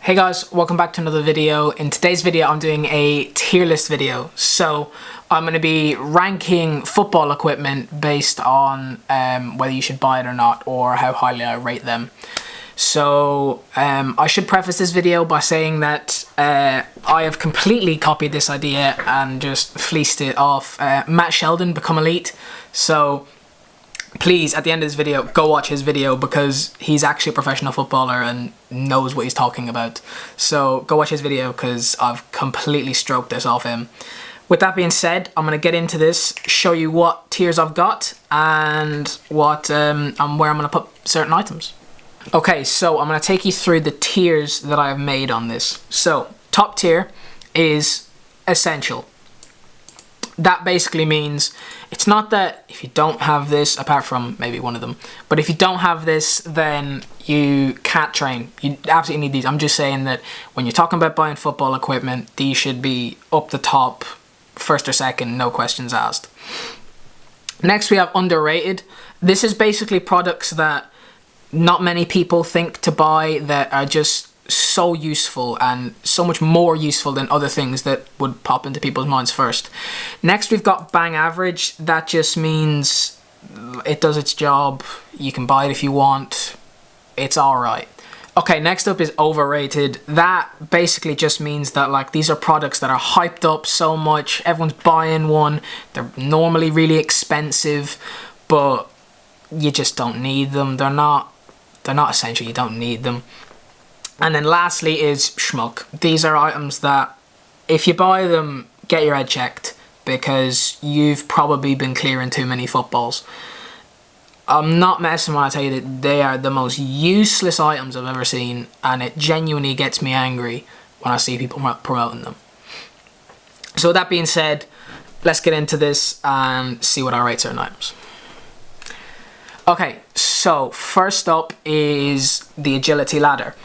Hey guys, welcome back to another video. In today's video I'm doing a tier list video. So I'm going to be ranking football equipment based on whether you should buy it or not, or how highly I rate them. So I should preface this video by saying that I have completely copied this idea and just fleeced it off Matt Sheldon, Become Elite. So please, at the end of this video, go watch his video because he's actually a professional footballer and knows what he's talking about. So go watch his video because I've completely stroked this off him. With that being said, I'm going to get into this, show you what tiers I've got and what and where I'm going to put certain items. Okay, so I'm going to take you through the tiers that I have made on this. So top tier is essential. That basically means it's not that if you don't have this, apart from maybe one of them, but if you don't have this, then you can't train. You absolutely need these. I'm just saying that when you're talking about buying football equipment, these should be up the top, first or second, no questions asked. Next, we have underrated. This is basically products that not many people think to buy that are just so useful and so much more useful than other things that would pop into people's minds first. Next, we've got bang average. That just means it does its job. You can buy it if you want. It's alright. Okay, next up is overrated. That basically just means that like these are products that are hyped up so much. Everyone's buying one. They're normally really expensive, but you just don't need them. They're not essential. You don't need them. And then lastly is schmuck. These are items that if you buy them, get your head checked because you've probably been clearing too many footballs. I'm not messing when I tell you that they are the most useless items I've ever seen, and it genuinely gets me angry when I see people promoting them. So with that being said, let's get into this and see what I rate certain items. Okay, so first up is the agility ladder.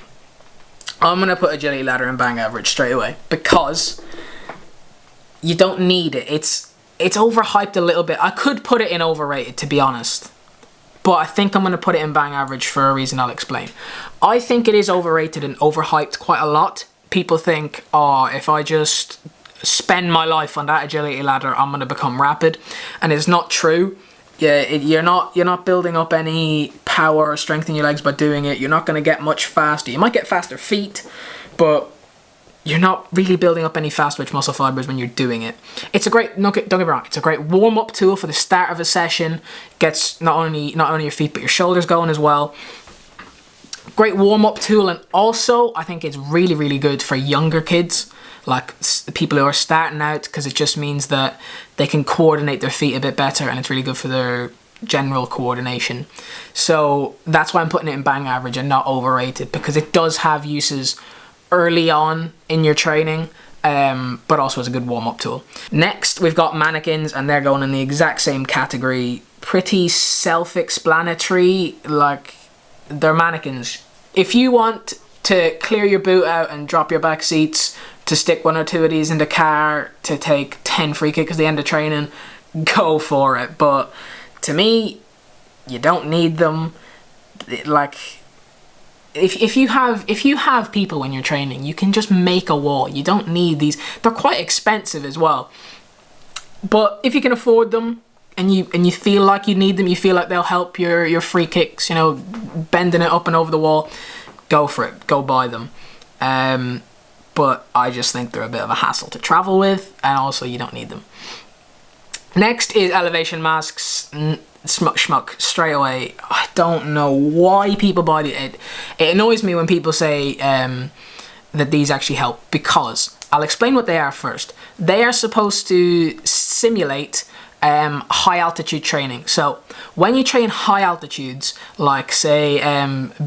I'm going to put agility ladder in bang average straight away because you don't need it. It's overhyped a little bit. I could put it in overrated, to be honest, but I think I'm going to put it in bang average for a reason I'll explain. I think it is overrated and overhyped quite a lot. People think, oh, if I just spend my life on that agility ladder, I'm going to become rapid, and it's not true. Yeah, you're not building up any power or strength in your legs by doing it. You're not going to get much faster. You might get faster feet, but you're not really building up any fast twitch muscle fibers when you're doing it. It's a great, don't get me wrong, it's a great warm-up tool for the start of a session. Gets not only your feet but your shoulders going as well. Great warm-up tool, and also I think it's really, really good for younger kids, like people who are starting out, because it just means that they can coordinate their feet a bit better, and it's really good for their general coordination. So that's why I'm putting it in bang average and not overrated, because it does have uses early on in your training, but also as a good warm-up tool. Next, we've got mannequins, and they're going in the exact same category. Pretty self-explanatory, like they're mannequins. If you want to clear your boot out and drop your back seats, to stick one or two of these in the car, to take 10 free kicks at the end of training, go for it. But to me, you don't need them. Like, if you have people when you're training, you can just make a wall. You don't need these. They're quite expensive as well. But if you can afford them and you feel like you need them, you feel like they'll help your free kicks, you know, bending it up and over the wall, go for it. Go buy them. But I just think they're a bit of a hassle to travel with, and also you don't need them. Next is elevation masks. Schmuck, straight away. I don't know why people buy it. It annoys me when people say that these actually help, because I'll explain what they are first. They are supposed to simulate high altitude training. So when you train high altitudes, like say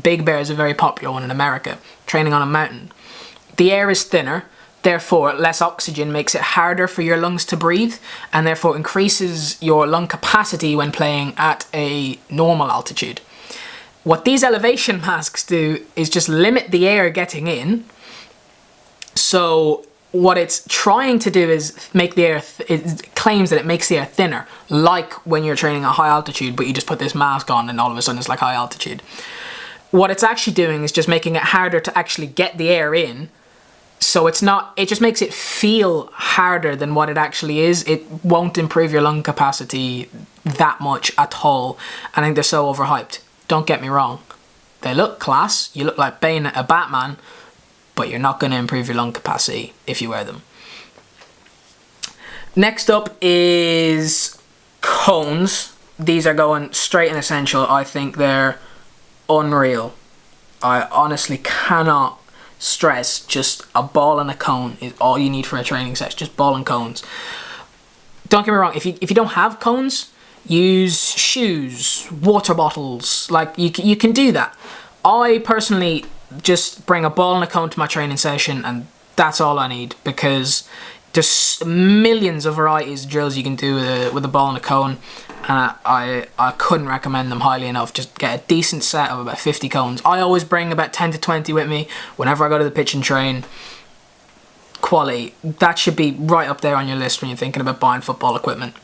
Big Bear is a very popular one in America, training on a mountain, the air is thinner, therefore less oxygen makes it harder for your lungs to breathe, and therefore increases your lung capacity when playing at a normal altitude. What these elevation masks do is just limit the air getting in. So what it's trying to do is make the air, it claims that it makes the air thinner, like when you're training at high altitude, but you just put this mask on and all of a sudden it's like high altitude. what it's actually doing is just making it harder to actually get the air in. So it's not, it just makes it feel harder than what it actually is. It won't improve your lung capacity that much at all. I think they're so overhyped. Don't get me wrong. They look class. You look like Bane, a Batman, but you're not going to improve your lung capacity if you wear them. Next up is cones. These are going straight in Essential. I think they're unreal. I honestly cannot stress just a ball and a cone is all you need for a training session. Just ball and cones. Don't get me wrong, if you don't have cones, use shoes, water bottles. Like, you can do that. I personally just bring a ball and a cone to my training session, and that's all I need, because there's millions of varieties of drills you can do with a ball and a cone. I couldn't recommend them highly enough. Just get a decent set of about 50 cones. I always bring about 10 to 20 with me whenever I go to the pitch and train. Quality. That should be right up there on your list when you're thinking about buying football equipment.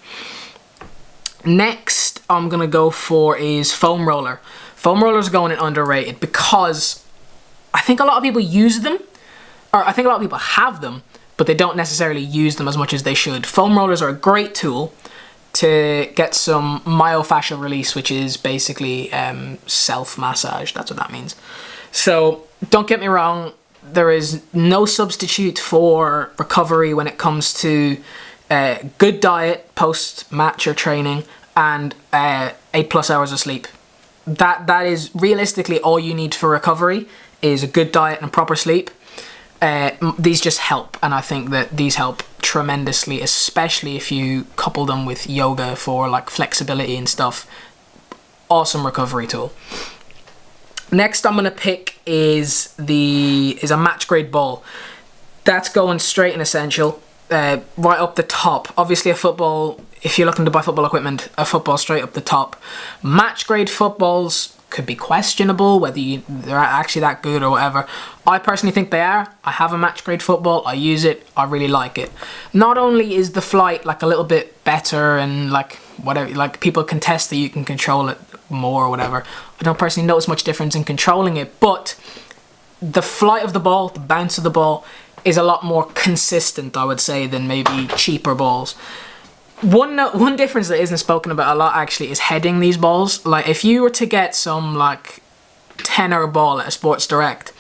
Next I'm going to go for is foam roller. Foam rollers are going in underrated because I think a lot of people use them, or I think a lot of people have them, but they don't necessarily use them as much as they should. Foam rollers are a great tool to get some myofascial release, which is basically self-massage. That's what that means. So don't get me wrong, there is no substitute for recovery when it comes to good diet post-match or training and 8+ hours of sleep. That is realistically all you need for recovery, is a good diet and proper sleep. These just help, and I think that these help tremendously, especially if you couple them with yoga for like flexibility and stuff. Awesome recovery tool. Next I'm gonna pick is a match grade ball. That's going straight in Essential, right up the top. Obviously a football, if you're looking to buy football equipment, a football straight up the top. Match grade footballs could be questionable whether they're actually that good or whatever. I personally think they are. I have a match grade football. I use it. I really like it. Not only is the flight like a little bit better and like whatever, like people can test that you can control it more or whatever. I don't personally notice much difference in controlling it, but the flight of the ball, the bounce of the ball is a lot more consistent, I would say, than maybe cheaper balls. One difference that isn't spoken about a lot actually is heading these balls. Like if you were to get some like tenner ball at a Sports Direct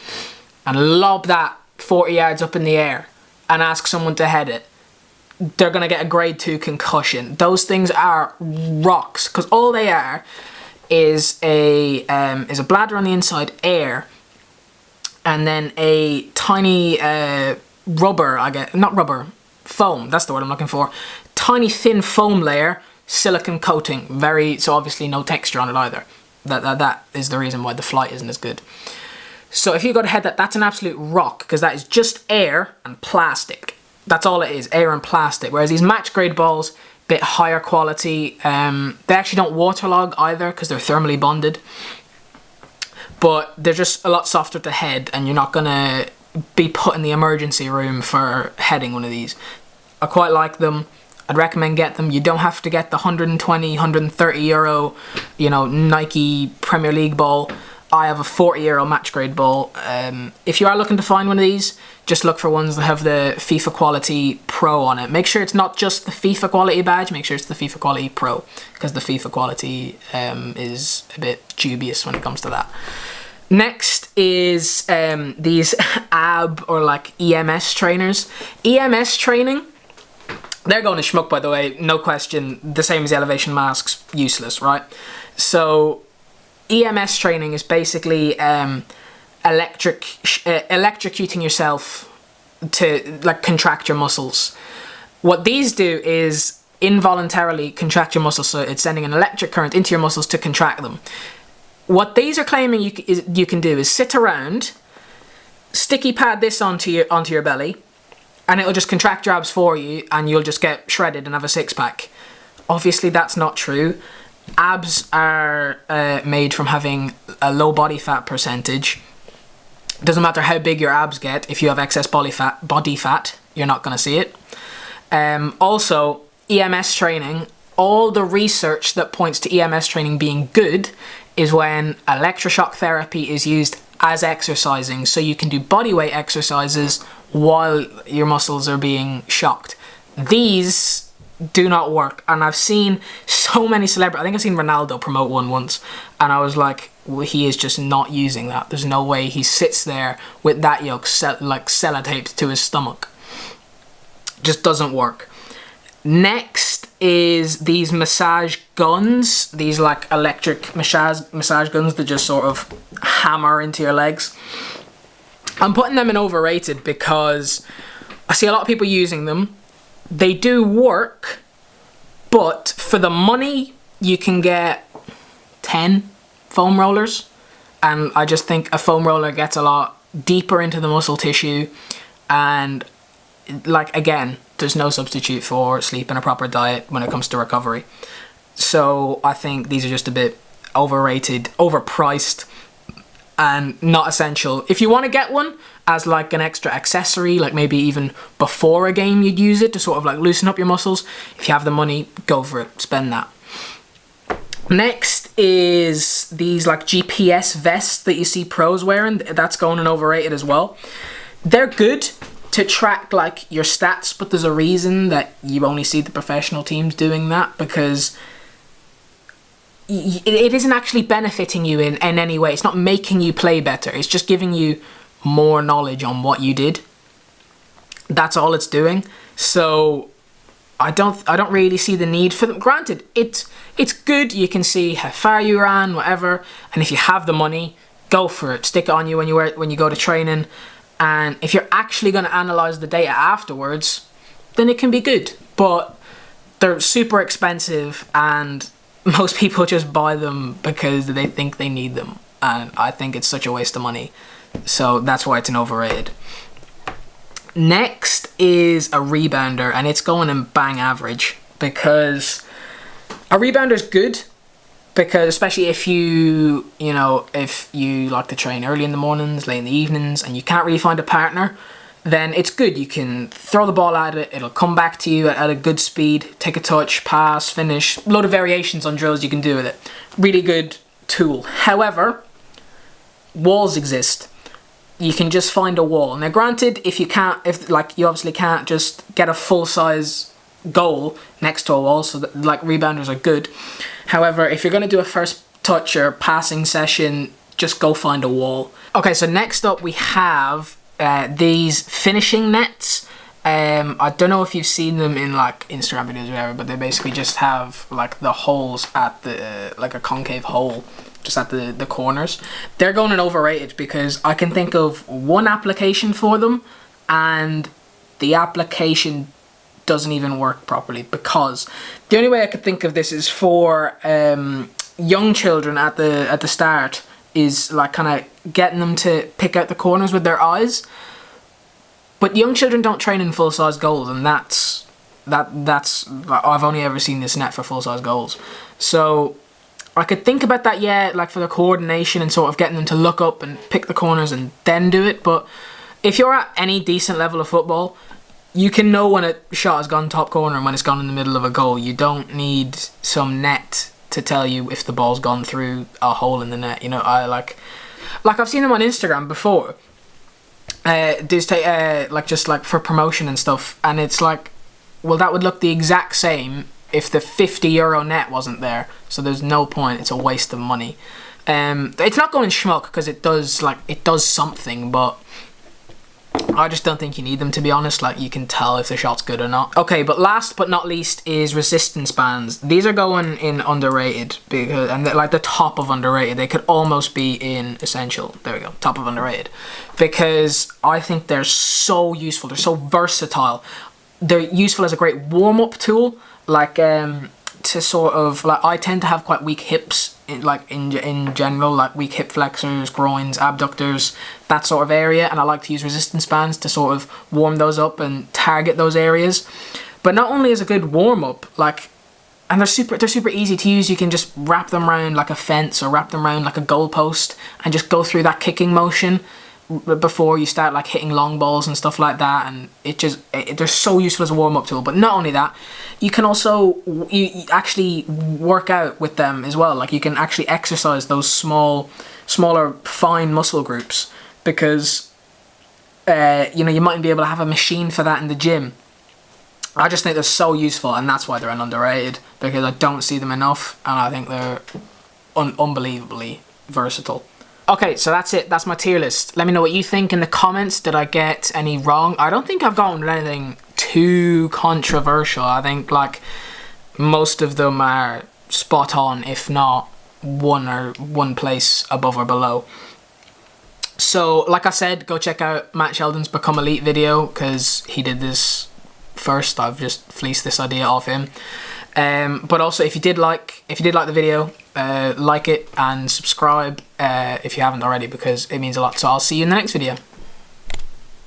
and lob that 40 yards up in the air and ask someone to head it, they're going to get a grade 2 concussion. Those things are rocks, because all they are is a bladder on the inside, air, and then a tiny foam, that's the word I'm looking for. Tiny thin foam layer, silicone coating, so obviously no texture on it either. That is the reason why the flight isn't as good. So if you go to head that's an absolute rock, because that is just air and plastic. That's all it is, air and plastic. Whereas these match grade balls, bit higher quality. They actually don't waterlog either because they're thermally bonded. But they're just a lot softer to head, and you're not gonna be put in the emergency room for heading one of these. I quite like them. I'd recommend get them. You don't have to get the 120, 130 euro, Nike Premier League ball. I have a 40 euro match grade ball. If you are looking to find one of these, just look for ones that have the FIFA Quality Pro on it. Make sure it's not just the FIFA Quality badge, make sure it's the FIFA Quality Pro, because the FIFA Quality is a bit dubious when it comes to that. Next is these AB or like EMS trainers. EMS training, they're going to schmuck, by the way, no question. The same as the elevation masks, useless, right? So EMS training is basically electrocuting yourself to like contract your muscles. What these do is involuntarily contract your muscles, so it's sending an electric current into your muscles to contract them. What these are claiming you can do is sit around, sticky pad this onto your belly, and it'll just contract your abs for you, and you'll just get shredded and have a six-pack. Obviously, that's not true. Abs are made from having a low body fat percentage. Doesn't matter how big your abs get, if you have excess body fat, you're not going to see it. Also, EMS training, all the research that points to EMS training being good is when electroshock therapy is used as exercising, so you can do bodyweight exercises while your muscles are being shocked. These do not work, and I've seen so many celebrities. I think I've seen Ronaldo promote one once, and I was like, well, he is just not using that. There's no way he sits there with that yoke like sellotaped to his stomach. Just doesn't work. Next is these massage guns, these like electric massage guns that just sort of hammer into your legs. I'm putting them in overrated because I see a lot of people using them. They do work, but for the money you can get 10 foam rollers, and I just think a foam roller gets a lot deeper into the muscle tissue, and like, again, there's no substitute for sleep and a proper diet when it comes to recovery. So I think these are just a bit overrated, overpriced, and not essential. If you want to get one as like an extra accessory, like maybe even before a game you'd use it to sort of like loosen up your muscles, if you have the money, go for it, spend that. Next is these like GPS vests that you see pros wearing. That's going in overrated as well. They're good to track like your stats, but there's a reason that you only see the professional teams doing that, because it isn't actually benefiting you in any way. It's not making you play better. It's just giving you more knowledge on what you did. That's all it's doing. So I don't really see the need for them. Granted, it's good. You can see how far you ran, whatever, and if you have the money, go for it. Stick it on you when you go to training. And if you're actually going to analyze the data afterwards, then it can be good. But they're super expensive, and most people just buy them because they think they need them. And I think it's such a waste of money. So that's why it's an overrated. Next is a rebounder, and it's going in bang average, because a rebounder is good. Because especially if you like to train early in the mornings, late in the evenings, and you can't really find a partner, then it's good. You can throw the ball at it, it'll come back to you at a good speed, take a touch, pass, finish, a load of variations on drills you can do with it. Really good tool. However, walls exist. You can just find a wall. Now granted, you obviously can't just get a full-size goal next to a wall, so that, like, rebounders are good. However, if you're going to do a first touch or passing session, just go find a wall. Okay, so next up we have these finishing nets. I don't know if you've seen them in like Instagram videos or whatever, but they basically just have like the holes at the, like a concave hole just at the corners. They're going in overrated because I can think of one application for them, and the application doesn't even work properly, because the only way I could think of this is for young children at the start, is like kind of getting them to pick out the corners with their eyes. But young children don't train in full-size goals, and that's I've only ever seen this net for full-size goals. So I could think about that, yeah, like for the coordination and sort of getting them to look up and pick the corners and then do it. But if you're at any decent level of football, you can know when a shot has gone top corner and when it's gone in the middle of a goal. You don't need some net to tell you if the ball's gone through a hole in the net. You know, like I've seen them on Instagram before. Just like for promotion and stuff, and it's like, well, that would look the exact same if the €50 net wasn't there. So there's no point. It's a waste of money. It's not going schmuck because it does something, but I just don't think you need them, to be honest. Like, you can tell if the shot's good or not. Okay, but last but not least is resistance bands. These are going in underrated, because, and they're like the top of underrated. They could almost be in essential. There we go, top of underrated. Because I think they're so useful. They're so versatile. They're useful as a great warm-up tool. Like, to sort of, like, I tend to have quite weak hips, in general, like weak hip flexors, groins, abductors, that sort of area, and I like to use resistance bands to sort of warm those up and target those areas. But not only is a good warm-up, like, and they're super easy to use. You can just wrap them around like a fence or wrap them around like a goalpost and just go through that kicking motion. before you start like hitting long balls and stuff like that, and they're so useful as a warm-up tool. But not only that, you can also you actually work out with them as well. Like you can actually exercise those smaller fine muscle groups, because you know, you mightn't be able to have a machine for that in the gym. I just think they're so useful, and that's why they're underrated, because I don't see them enough, and I think they're unbelievably versatile. Okay, so that's it. That's my tier list. Let me know what you think in the comments. Did I get any wrong? I don't think I've gotten anything too controversial. I think like most of them are spot on, if not one place above or below. So like I said, go check out Matt Sheldon's Become Elite video, because he did this first. I've just fleeced this idea off him. But also, if you did like the video, like it and subscribe if you haven't already, because it means a lot. So I'll see you in the next video.